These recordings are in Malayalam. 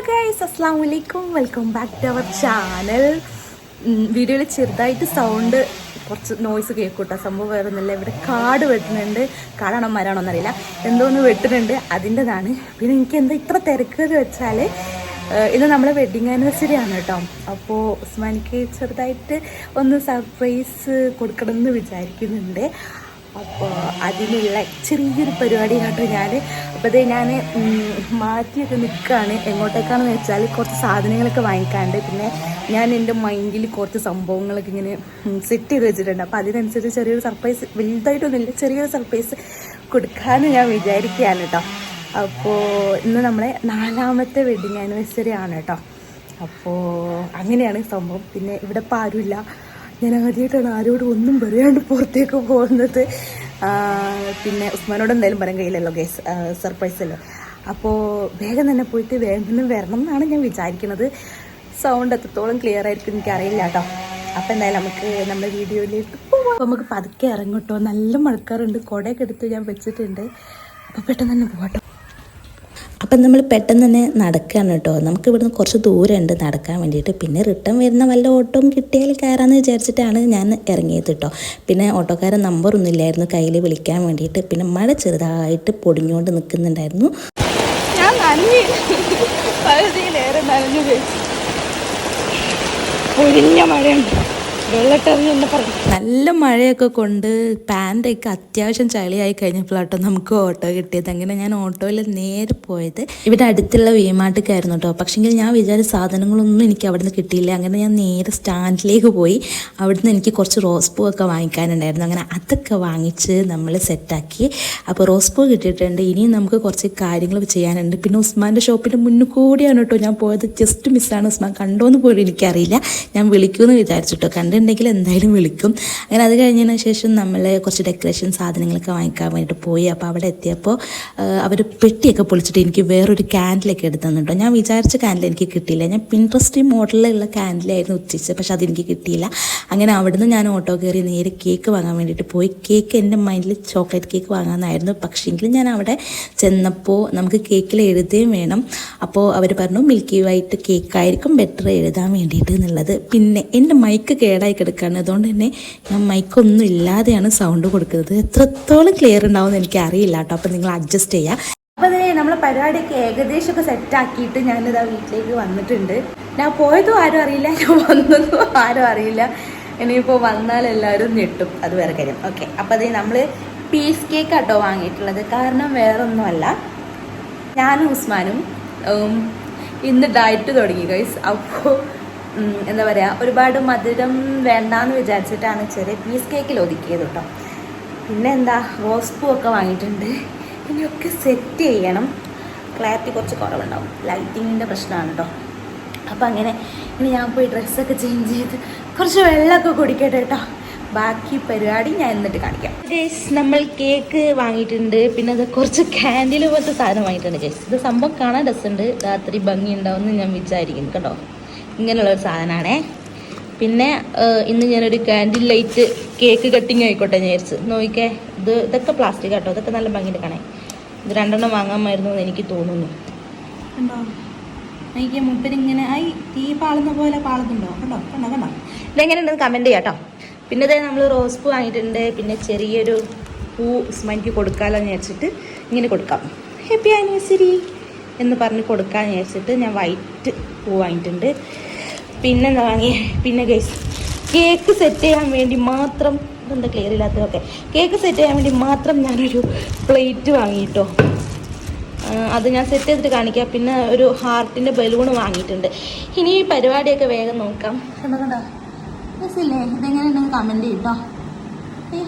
ഗൈസ്, അസ്സലാമു അലൈക്കും. Welcome back to our channel. വീഡിയോയിൽ ചെറുതായിട്ട് സൗണ്ട് കുറച്ച് നോയ്സ് കേൾക്കൂട്ടോ. സംഭവം വേറെ ഒന്നുമില്ല, ഇവിടെ കാട് വെട്ടുന്നുണ്ട്. കാടാണോ മരാണോ എന്നറിയില്ല, എന്തോന്ന് വെട്ടുന്നുണ്ട്, അതിൻ്റെതാണ്. പിന്നെ എനിക്ക് എന്താ ഇത്ര തിരക്ക് എന്ന് വെച്ചാൽ ഇന്ന് നമ്മളെ വെഡിങ് ആനിവേഴ്സറി ആണ് കേട്ടോ. അപ്പോൾ ഉസ്മാനിക്ക് ചെറുതായിട്ട് ഒന്ന് സർപ്രൈസ് കൊടുക്കണമെന്ന് വിചാരിക്കുന്നുണ്ട്. അപ്പോൾ അതിനുള്ള ചെറിയൊരു പരിപാടി കേട്ടോ ഞാൻ. അപ്പോൾ അതേ ഞാൻ മാറ്റിയൊക്കെ നിൽക്കുകയാണ്. എങ്ങോട്ടേക്കാണെന്ന് വെച്ചാൽ കുറച്ച് സാധനങ്ങളൊക്കെ വാങ്ങിക്കാണ്ട്, പിന്നെ ഞാൻ എൻ്റെ മൈൻഡിൽ കുറച്ച് സംഭവങ്ങളൊക്കെ ഇങ്ങനെ സെറ്റ് ചെയ്ത് വെച്ചിട്ടുണ്ട്. അപ്പോൾ അതിനനുസരിച്ച് ചെറിയൊരു സർപ്രൈസ്, വലുതായിട്ടൊന്നുമില്ല, ചെറിയൊരു സർപ്രൈസ് കൊടുക്കാമെന്ന് ഞാൻ വിചാരിക്കുകയാണ് കേട്ടോ. അപ്പോൾ ഇന്ന് നമ്മളെ 4ാമത്തെ വെഡിങ് ആനിവേഴ്സറി ആണ് കേട്ടോ. അപ്പോൾ അങ്ങനെയാണ് സംഭവം. പിന്നെ ഇവിടെ ഇപ്പോൾ ആരുമില്ല. ഞാൻ ആദ്യമായിട്ടാണ് ആരോടും ഒന്നും പറയാണ്ട് പുറത്തേക്ക് പോകുന്നത്. പിന്നെ ഉസ്മാനോട് എന്തായാലും പറയാൻ കഴിയില്ലല്ലോ ഗൈസ്, സർപ്രൈസ് അല്ലോ. അപ്പോൾ വേഗം തന്നെ പോയിട്ട് വേഗം തന്നെ വരണം എന്നാണ് ഞാൻ വിചാരിക്കുന്നത്. സൗണ്ട് എത്രത്തോളം ക്ലിയർ ആയിരിക്കും എനിക്കറിയില്ല കേട്ടോ. അപ്പോൾ എന്തായാലും നമുക്ക് നമ്മുടെ വീഡിയോയിലേക്ക് പോവാം. അപ്പോൾ നമുക്ക് പതുക്കെ ഇറങ്ങട്ടോ. നല്ല മഴക്കാറുണ്ട്, കുടയൊക്കെ എടുത്ത് ഞാൻ വെച്ചിട്ടുണ്ട്. അപ്പോൾ പെട്ടെന്ന് തന്നെ പോകട്ടോ. അപ്പം നമ്മൾ പെട്ടെന്ന് തന്നെ നടക്കുകയാണ് കേട്ടോ. നമുക്ക് ഇവിടുന്ന് കുറച്ച് ദൂരമുണ്ട് നടക്കാൻ വേണ്ടിയിട്ട്. പിന്നെ റിട്ടേൺ വരുന്ന വല്ല ഓട്ടവും കിട്ടിയാൽ കയറാമെന്ന് വിചാരിച്ചിട്ടാണ് ഞാൻ ഇറങ്ങിയത് കേട്ടോ. പിന്നെ ഓട്ടോക്കാരൻ നമ്പറൊന്നും ഇല്ലായിരുന്നു കയ്യിൽ വിളിക്കാൻ വേണ്ടിയിട്ട്. പിന്നെ മഴ ചെറുതായിട്ട് പൊടിഞ്ഞുകൊണ്ട് നിൽക്കുന്നുണ്ടായിരുന്നു. ഞാൻ പകുതിയിലേറെ നനഞ്ഞു കഴിച്ചു. പൊഴിഞ്ഞ മഴയുണ്ട്, നല്ല മഴയൊക്കെ കൊണ്ട് പാൻ്റൊക്കെ അത്യാവശ്യം ചളിയായി കഴിഞ്ഞപ്പോഴാട്ടോ നമുക്ക് ഓട്ടോ കിട്ടിയത്. അങ്ങനെ ഞാൻ ഓട്ടോയിൽ നേരെ പോയത് ഇവിടെ അടുത്തുള്ള വിമാർട്ടിക്കായിരുന്നു കേട്ടോ. പക്ഷേങ്കിൽ ഞാൻ വിചാരിച്ച സാധനങ്ങളൊന്നും എനിക്ക് അവിടെ നിന്ന് കിട്ടിയില്ല. അങ്ങനെ ഞാൻ നേരെ സ്റ്റാൻഡിലേക്ക് പോയി. അവിടുന്ന് എനിക്ക് കുറച്ച് റോസ് പൂ ഒക്കെ വാങ്ങിക്കാനുണ്ടായിരുന്നു. അങ്ങനെ അതൊക്കെ വാങ്ങിച്ച് നമ്മൾ സെറ്റാക്കി. അപ്പോൾ റോസ് പൂ കിട്ടിയിട്ടുണ്ട്. ഇനിയും നമുക്ക് കുറച്ച് കാര്യങ്ങൾ ചെയ്യാനുണ്ട്. പിന്നെ ഉസ്മാൻ്റെ ഷോപ്പിൻ്റെ മുന്നിൽ കൂടിയാണ് കേട്ടോ ഞാൻ പോയത്. ജസ്റ്റ് മിസ്സാണ്. ഉസ്മാൻ കണ്ടോന്ന് പോലും എനിക്കറിയില്ല. ഞാൻ വിളിക്കുമെന്ന് വിചാരിച്ചിട്ടോ, കണ്ടിട്ടുണ്ടെങ്കിൽ എന്തായാലും വിളിക്കും. അങ്ങനെ അത് കഴിഞ്ഞതിന് ശേഷം നമ്മൾ കുറച്ച് ഡെക്കറേഷൻ സാധനങ്ങളൊക്കെ വാങ്ങിക്കാൻ വേണ്ടിയിട്ട് പോയി. അപ്പോൾ അവിടെ എത്തിയപ്പോൾ അവർ പെട്ടിയൊക്കെ പൊളിച്ചിട്ട് എനിക്ക് വേറൊരു ക്യാൻഡിലൊക്കെ എടുത്തു തന്നിട്ടോ. ഞാൻ വിചാരിച്ച ക്യാൻഡിൽ എനിക്ക് കിട്ടിയില്ല. ഞാൻ പിൻട്രസ്റ്റ് മോഡലിലുള്ള ക്യാൻഡിലായിരുന്നു ഉദ്ദേശിച്ചത്, പക്ഷെ അതെനിക്ക് കിട്ടിയില്ല. അങ്ങനെ അവിടുന്ന് ഞാൻ ഓട്ടോ കയറി നേരെ കേക്ക് വാങ്ങാൻ വേണ്ടിയിട്ട് പോയി. കേക്ക് എൻ്റെ മൈൻഡിൽ ചോക്ലേറ്റ് കേക്ക് വാങ്ങാമെന്നായിരുന്നു. പക്ഷേങ്കിലും ഞാൻ അവിടെ ചെന്നപ്പോൾ നമുക്ക് കേക്കിൽ എഴുതുകയും വേണം. അപ്പോൾ അവർ പറഞ്ഞു മിൽക്കി വൈറ്റ് കേക്കായിരിക്കും ബെറ്റർ എഴുതാൻ വേണ്ടിയിട്ട് എന്നുള്ളത്. പിന്നെ എൻ്റെ മൈക്ക് കേടായി കിടക്കുകയാണ്. അതുകൊണ്ട് തന്നെ ഞാൻ മൈക്കൊന്നും ഇല്ലാതെയാണ് സൗണ്ട് കൊടുക്കുന്നത്. എത്രത്തോളം ക്ലിയർ ഉണ്ടാവുമെന്ന് എനിക്ക് അറിയില്ല കേട്ടോ. അപ്പോൾ നിങ്ങൾ അഡ്ജസ്റ്റ് ചെയ്യാം. അപ്പോൾ അതേ നമ്മളെ പരിപാടിയൊക്കെ ഏകദേശമൊക്കെ സെറ്റാക്കിയിട്ട് ഞാനിതാ വീട്ടിലേക്ക് വന്നിട്ടുണ്ട്. ഞാൻ പോയതും ആരും അറിയില്ല, ഞാൻ വന്നതും ആരും അറിയില്ല. ഇനിയിപ്പോൾ വന്നാൽ എല്ലാവരും ഞെട്ടും, അത് വേറെ കാര്യം. ഓക്കെ, അപ്പോൾ അതേ നമ്മൾ പീസ് കേക്ക് കേട്ടോ വാങ്ങിയിട്ടുള്ളത്. കാരണം വേറൊന്നുമല്ല, ഞാനും ഉസ്മാനും ഇന്ന് ഡയറ്റ് തുടങ്ങി ഗൈസ്. അപ്പോൾ എന്താ പറയുക, ഒരുപാട് മധുരം വേണ്ടാന്ന് വിചാരിച്ചിട്ടാണ് ചെറിയ പീസ് കേക്കിൽ ഒതുക്കിയത് കേട്ടോ. പിന്നെ എന്താ, റോസ് പൂ ഒക്കെ വാങ്ങിയിട്ടുണ്ട്. ഇനിയൊക്കെ സെറ്റ് ചെയ്യണം. ക്ലാരിറ്റി കുറച്ച് കുറവുണ്ടാവും, ലൈറ്റിങ്ങിൻ്റെ പ്രശ്നമാണ് കേട്ടോ. അപ്പോൾ അങ്ങനെ ഇനി ഞാൻ പോയി ഡ്രസ്സൊക്കെ ചേഞ്ച് ചെയ്ത് കുറച്ച് വെള്ളമൊക്കെ കുടിക്കട്ടെ കേട്ടോ. ബാക്കി പരിപാടി ഞാൻ എന്നിട്ട് കാണിക്കാം. ഗൈസ്, നമ്മൾ കേക്ക് വാങ്ങിയിട്ടുണ്ട്. പിന്നെ അത് കുറച്ച് ക്യാൻഡിൽ പോലത്തെ സാധനം വാങ്ങിയിട്ടുണ്ട് ഗൈസ്. ഇത് സംഭവം കാണാൻ രസമുണ്ട്, രാത്രി ഭംഗി ഉണ്ടാവുമെന്ന് ഞാൻ വിചാരിക്കുന്നു കേട്ടോ. ഇങ്ങനെയുള്ളൊരു സാധനമാണേ. പിന്നെ ഇന്ന് ഞാനൊരു ക്യാൻഡിൽ ലൈറ്റ് കേക്ക് കട്ടിങ് ആയിക്കോട്ടെ വിചാരിച്ച്. നോക്കിക്കേ, ഇതൊക്കെ പ്ലാസ്റ്റിക് കേട്ടോ. ഇതൊക്കെ നല്ല ഭംഗിയിട്ട് കാണേ. ഇത് 2 വാങ്ങാമായിരുന്നു എന്ന് എനിക്ക് തോന്നുന്നു. കണ്ടോ, എനിക്ക് മുട്ടിലിങ്ങനെ ആയി തീ പാളുന്ന പോലെ പാളുന്നുണ്ടോ? കണ്ടോ കണ്ടോ കണ്ടോ. ഇതെങ്ങനെയുണ്ടെന്ന് കമൻറ്റ് ചെയ്യാം കേട്ടോ. പിന്നെ ഇതേ നമ്മൾ റോസ് പൂ വാങ്ങിയിട്ടുണ്ട്. പിന്നെ ചെറിയൊരു പൂ ഉസ്മാനിക്ക് കൊടുക്കാമെന്ന് വിചാരിച്ചിട്ട് ഇങ്ങനെ കൊടുക്കാം, ഹാപ്പി ആനിവേഴ്സറി എന്ന് പറഞ്ഞ് കൊടുക്കാമെന്ന് വിചാരിച്ചിട്ട് ഞാൻ വൈറ്റ് പൂ വാങ്ങിയിട്ടുണ്ട്. പിന്നെ എന്താ വാങ്ങിയേ, പിന്നെ ഗൈസ് കേക്ക് സെറ്റ് ചെയ്യാൻ വേണ്ടി മാത്രം, ഇതെന്താ ക്ലിയർ ഇല്ലാത്തതൊക്കെ, കേക്ക് സെറ്റ് ചെയ്യാൻ വേണ്ടി മാത്രം ഞാനൊരു പ്ലേറ്റ് വാങ്ങിയിട്ടോ. അത് ഞാൻ സെറ്റ് ചെയ്തിട്ട് കാണിക്കാം. പിന്നെ ഒരു ഹാർട്ടിൻ്റെ ബലൂൺ വാങ്ങിയിട്ടുണ്ട്. ഇനി ഈ പരിപാടിയൊക്കെ വേഗം നോക്കാം. കണ്ടോ കണ്ടോ രസമില്ലേ? ഇതെങ്ങനെയുണ്ടെങ്കിൽ കമൻറ്റ് ചെയ്യും കേട്ടോ.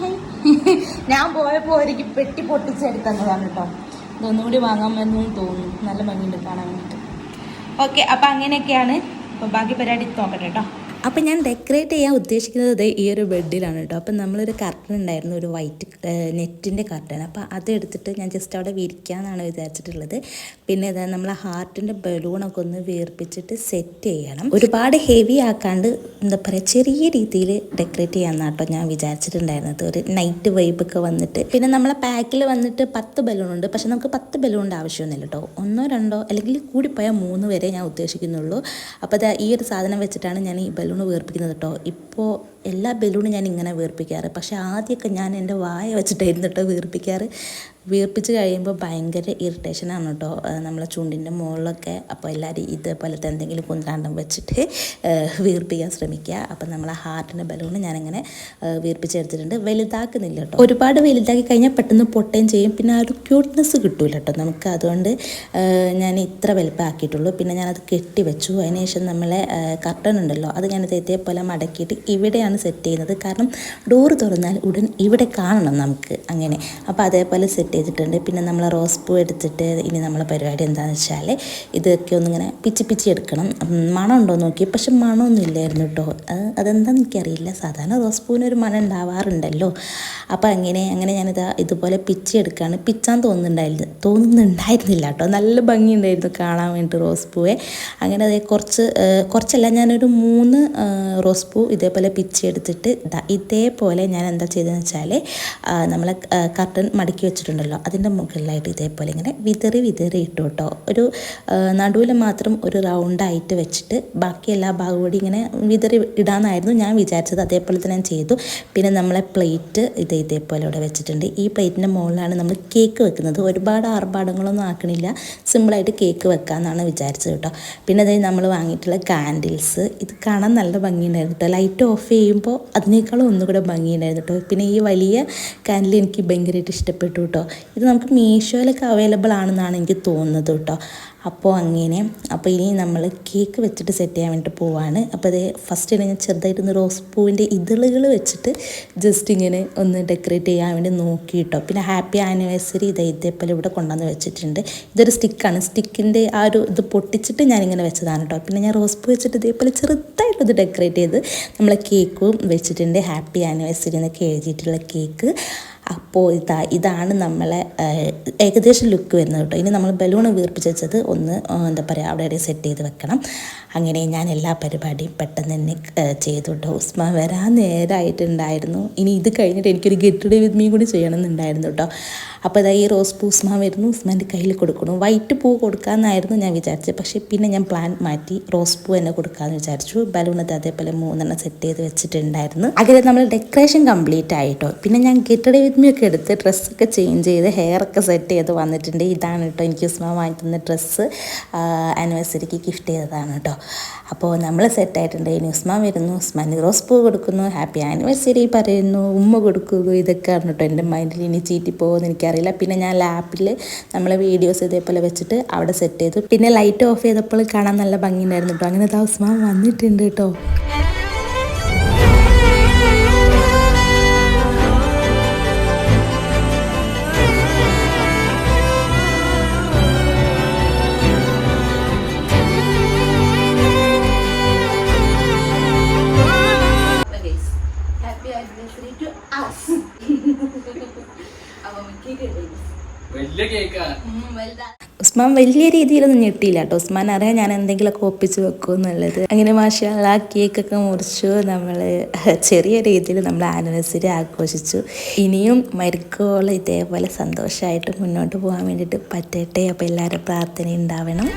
ഞാൻ പോയപ്പോൾ എനിക്ക് പെട്ടി പൊട്ടിച്ചെടുത്തതാണ് കേട്ടോ. ഇതൊന്നുകൂടി വാങ്ങാൻ വരുന്നെന്ന് തോന്നുന്നു, നല്ല ഭംഗിയുണ്ട് കാണാൻ വേണ്ടിയിട്ട്. ഓക്കെ, അപ്പം അങ്ങനെയൊക്കെയാണ്. അപ്പോൾ ബാക്കി പരിപാടി നോക്കട്ടെ കേട്ടോ. അപ്പം ഞാൻ ഡെക്കറേറ്റ് ചെയ്യാൻ ഉദ്ദേശിക്കുന്നത് ഈ ഒരു ബെഡിലാണ് കേട്ടോ. അപ്പം നമ്മളൊരു കർട്ടൻ ഉണ്ടായിരുന്നു, ഒരു വൈറ്റ് നെറ്റിൻ്റെ കർട്ടൻ. അപ്പോൾ അതെടുത്തിട്ട് ഞാൻ ജസ്റ്റ് അവിടെ വിരിക്കാമെന്നാണ് വിചാരിച്ചിട്ടുള്ളത്. പിന്നെ ഇതാ നമ്മൾ ഹാർട്ടിൻ്റെ ബലൂണൊക്കെ ഒന്ന് വീർപ്പിച്ചിട്ട് സെറ്റ് ചെയ്യണം. ഒരുപാട് ഹെവി ആക്കാണ്ട് എന്താ പറയുക ചെറിയ രീതിയിൽ ഡെക്കറേറ്റ് ചെയ്യാമെന്നാണ് കേട്ടോ ഞാൻ വിചാരിച്ചിട്ടുണ്ടായിരുന്നത്. ഒരു നൈറ്റ് വൈബൊക്കെ വന്നിട്ട്. പിന്നെ നമ്മളെ പാക്കിൽ വന്നിട്ട് 10 ബലൂണുണ്ട്. പക്ഷെ നമുക്ക് 10 ബലൂണിൻ്റെ ആവശ്യമൊന്നുമില്ല കേട്ടോ. 1 2 അല്ലെങ്കിൽ കൂടിപ്പോയാൽ 3 വരെ ഞാൻ ഉദ്ദേശിക്കുന്നുള്ളൂ. അപ്പോൾ ഈ ഒരു സാധനം വെച്ചിട്ടാണ് ഞാൻ ഈ ബലൂൺ വീർപ്പിക്കുന്നത് കേട്ടോ. ഇപ്പോൾ എല്ലാ ബലൂണും ഞാൻ ഇങ്ങനെ വീർപ്പിക്കാറ്. പക്ഷേ ആദ്യമൊക്കെ ഞാൻ എൻ്റെ വായ വെച്ചിട്ടായിരുന്നു കേട്ടോ വീർപ്പിക്കാറ്. വീർപ്പിച്ച് കഴിയുമ്പോൾ ഭയങ്കര ഇറിറ്റേഷനാണ് കേട്ടോ നമ്മളെ ചുണ്ടിൻ്റെ മുകളിലൊക്കെ. അപ്പോൾ എല്ലാവരും ഇതേപോലത്തെ എന്തെങ്കിലും കുന്താണ്ടം വെച്ചിട്ട് വീർപ്പിക്കാൻ ശ്രമിക്കുക. അപ്പോൾ നമ്മളെ ഹാർട്ടിൻ്റെ ബലൂൺ ഞാനിങ്ങനെ വീർപ്പിച്ചെടുത്തിട്ടുണ്ട്. വലുതാക്കുന്നില്ല കേട്ടോ. ഒരുപാട് വലുതാക്കി കഴിഞ്ഞാൽ പെട്ടെന്ന് പൊട്ടുകയും ചെയ്യും. പിന്നെ ആ ഒരു ക്യൂട്ട്നെസ് കിട്ടൂല കേട്ടോ നമുക്ക്. അതുകൊണ്ട് ഞാൻ ഇത്ര വലുപ്പമാക്കിയിട്ടുള്ളൂ. പിന്നെ ഞാനത് കെട്ടി വെച്ചു. അതിനുശേഷം നമ്മളെ കർട്ടൻ ഉണ്ടല്ലോ, അത് ഞാനത് ഇതേപോലെ മടക്കിയിട്ട് ഇവിടെയാണ് സെറ്റ് ചെയ്യുന്നത്. കാരണം ഡോറ് തുറന്നാൽ ഉടൻ ഇവിടെ കാണണം നമുക്ക് അങ്ങനെ. അപ്പോൾ അതേപോലെ സെറ്റ് ചെയ്തിട്ടുണ്ട്. പിന്നെ നമ്മൾ റോസ് പൂ എടുത്തിട്ട് ഇനി നമ്മളെ പരിപാടി എന്താണെന്ന് വെച്ചാൽ ഇതൊക്കെ ഒന്നിങ്ങനെ പിച്ചി എടുക്കണം. മണം ഉണ്ടോ നോക്കി, പക്ഷെ മണമൊന്നും ഇല്ലായിരുന്നു കേട്ടോ. അതെന്താണെന്ന് എനിക്കറിയില്ല. സാധാരണ റോസ് പൂവിനൊരു മണം ഉണ്ടാവാറുണ്ടല്ലോ. അപ്പോൾ അങ്ങനെ ഞാനിത് ഇതുപോലെ പിച്ചി എടുക്കുകയാണ്. പിച്ചാൻ തോന്നുന്നുണ്ടായിരുന്നില്ല കേട്ടോ. നല്ല ഭംഗിയുണ്ടായിരുന്നു കാണാൻ വേണ്ടി റോസ് പൂവെ. അങ്ങനെ അതേ കുറച്ചല്ല, ഞാനൊരു 3 റോസ് പൂ ഇതേപോലെ പിച്ചി എടുത്തിട്ട് ഇതേപോലെ ഞാൻ എന്താ ചെയ്തതെന്ന് വെച്ചാൽ നമ്മളെ കർട്ടൻ മടക്കി വെച്ചിട്ടുണ്ടല്ലോ, അതിൻ്റെ മുകളിലായിട്ട് ഇതേപോലെ ഇങ്ങനെ വിതറി ഇട്ടു കേട്ടോ. ഒരു നടുവിൽ മാത്രം ഒരു റൗണ്ടായിട്ട് വെച്ചിട്ട് ബാക്കി എല്ലാ ഭാഗവും കൂടി ഇങ്ങനെ വിതറി ഇടാമെന്നായിരുന്നു ഞാൻ വിചാരിച്ചത്. അതേപോലെ തന്നെ ഞാൻ ചെയ്തു. പിന്നെ നമ്മളെ പ്ലേറ്റ് ഇതേപോലെ ഇവിടെ വെച്ചിട്ടുണ്ട്. ഈ പ്ലേറ്റിൻ്റെ മുകളിലാണ് നമ്മൾ കേക്ക് വെക്കുന്നത്. ഒരുപാട് ആർഭാടങ്ങളൊന്നും ആക്കണില്ല, സിമ്പിളായിട്ട് കേക്ക് വെക്കാമെന്നാണ് വിചാരിച്ചത് കേട്ടോ. പിന്നെ അതായത് നമ്മൾ വാങ്ങിയിട്ടുള്ള കാൻഡിൽസ്, ഇത് കാണാൻ നല്ല ഭംഗിയുണ്ടായിരുന്നു കേട്ടോ. ലൈറ്റ് ഓഫ് ചെയ്യുമ്പോൾ അതിനേക്കാളും ഒന്നുകൂടെ ഭംഗിയുണ്ടായിരുന്നു കേട്ടോ. പിന്നെ ഈ വലിയ കാൻഡിൽ എനിക്ക് ഭയങ്കരമായിട്ട് ഇഷ്ടപ്പെട്ടു കേട്ടോ. ഇത് നമുക്ക് മീഷോയിലൊക്കെ അവൈലബിൾ ആണെന്നാണ് എനിക്ക് തോന്നുന്നത് കേട്ടോ. അപ്പോൾ ഇനി നമ്മൾ കേക്ക് വെച്ചിട്ട് സെറ്റ് ചെയ്യാൻ വേണ്ടിയിട്ട് പോവാണ്. അപ്പോൾ അത് ഫസ്റ്റ് ഞാൻ ചെറുതായിട്ടൊന്ന് റോസ് പൂവിൻ്റെ ഇതളുകൾ വെച്ചിട്ട് ജസ്റ്റ് ഇങ്ങനെ ഒന്ന് ഡെക്കറേറ്റ് ചെയ്യാൻ വേണ്ടി നോക്കി കേട്ടോ. പിന്നെ ഹാപ്പി ആനിവേഴ്സറി ഇതേപോലെ ഇവിടെ കൊണ്ടുവന്ന് വെച്ചിട്ടുണ്ട്. ഇതൊരു സ്റ്റിക്കാണ്. സ്റ്റിക്കിൻ്റെ ആ ഒരു ഇത് പൊട്ടിച്ചിട്ട് ഞാനിങ്ങനെ വെച്ചതാണ് കേട്ടോ. പിന്നെ ഞാൻ റോസ് പൂ വെച്ചിട്ട് ഇതേപോലെ ചെറുതായിട്ടത് ഡെക്കറേറ്റ് ചെയ്ത് നമ്മളെ കേക്കും വെച്ചിട്ടുണ്ട്. ഹാപ്പി ആനിവേഴ്സറി എന്നൊക്കെ എഴുതിയിട്ടുള്ള കേക്ക്. അപ്പോൾ ഇതാണ് നമ്മളെ ഏകദേശം ലുക്ക് വരുന്നത് കേട്ടോ. ഇനി നമ്മൾ ബലൂൺ വീർപ്പിച്ച് വെച്ചത് ഒന്ന് എന്താ പറയുക അവിടെ സെറ്റ് ചെയ്ത് വെക്കണം. അങ്ങനെ ഞാൻ എല്ലാ പരിപാടിയും പെട്ടെന്ന് തന്നെ ചെയ്തു കേട്ടോ. ഉസ്മാൻ വരാൻ നേരമായിട്ടുണ്ടായിരുന്നു. ഇനി ഇത് കഴിഞ്ഞിട്ട് എനിക്കൊരു ഗെറ്റ് ടുഗദർ വിത്ത് മീ കൂടി ചെയ്യണമെന്നുണ്ടായിരുന്നു കേട്ടോ. അപ്പോൾ ഈ റോസ് പൂ ഉസ്മാൻ വരുന്നു, ഉസ്മാൻ്റെ കയ്യിൽ കൊടുക്കണം. വൈറ്റ് പൂ കൊടുക്കാമെന്നായിരുന്നു ഞാൻ വിചാരിച്ചത്. പക്ഷേ പിന്നെ ഞാൻ പ്ലാൻ മാറ്റി റോസ് പൂ തന്നെ കൊടുക്കാമെന്ന് വിചാരിച്ചു. ബലൂണത് അതേപോലെ 3 സെറ്റ് ചെയ്ത് വെച്ചിട്ടുണ്ടായിരുന്നു. അങ്ങനെ നമ്മൾ ഡെക്കറേഷൻ കംപ്ലീറ്റ് ആയിട്ടോ. പിന്നെ ഞാൻ ഗെറ്റ് ടുഗദർ വിത്ത് മീ ഒക്കെ എടുത്ത് ഡ്രസ്സൊക്കെ ചേഞ്ച് ചെയ്ത് ഹെയറൊക്കെ സെറ്റ് ചെയ്ത് വന്നിട്ടുണ്ട്. ഇതാണ് കേട്ടോ എനിക്ക് ഉസ്മാൻ വാങ്ങി തന്ന ഡ്രസ്സ്. ആനിവേഴ്സറിക്ക് ഗിഫ്റ്റ് ചെയ്തതാണ് കേട്ടോ. അപ്പോൾ നമ്മൾ സെറ്റായിട്ടുണ്ട്. ഇനി ഉസ്മാൻ വരുന്നു, ഉസ്മാൻ റോസ് പൂ കൊടുക്കുന്നു, ഹാപ്പി ആനിവേഴ്സറി പറയുന്നു, ഉമ്മ കൊടുക്കുന്നു. ഇതൊക്കെയാണ് കേട്ടോ എൻ്റെ മൈൻഡിൽ. ഇനി ചീറ്റി പോകുമെന്ന് എനിക്കറിയില്ല. പിന്നെ ഞാൻ ലാപ്പിൽ നമ്മളെ വീഡിയോസ് ഇതേപോലെ വെച്ചിട്ട് അവിടെ സെറ്റ് ചെയ്തു. പിന്നെ ലൈറ്റ് ഓഫ് ചെയ്തപ്പോൾ കാണാൻ നല്ല ഭംഗിയുണ്ടായിരുന്നു കേട്ടോ. അങ്ങനെ ഉസ്മാൻ വന്നിട്ടുണ്ട് കേട്ടോ. ഉസ്മാൻ വലിയ രീതിയിലൊന്നും ഞെട്ടിയില്ല കേട്ടോ. ഉസ്മാൻ അറിയാം ഞാൻ എന്തെങ്കിലുമൊക്കെ ഒപ്പിച്ച് വെക്കും എന്നുള്ളത്. അങ്ങനെ മാഷാഅല്ലാ കേക്കൊക്കെ മുറിച്ചു. നമ്മൾ ചെറിയ രീതിയിൽ നമ്മൾ ആനിവേഴ്സറി ആഘോഷിച്ചു. ഇനിയും മരിക്കോളം ഇതേപോലെ സന്തോഷമായിട്ട് മുന്നോട്ട് പോകാൻ വേണ്ടിയിട്ട് പറ്റട്ടെ. അപ്പോൾ എല്ലാവരും പ്രാർത്ഥന ഉണ്ടാവണം.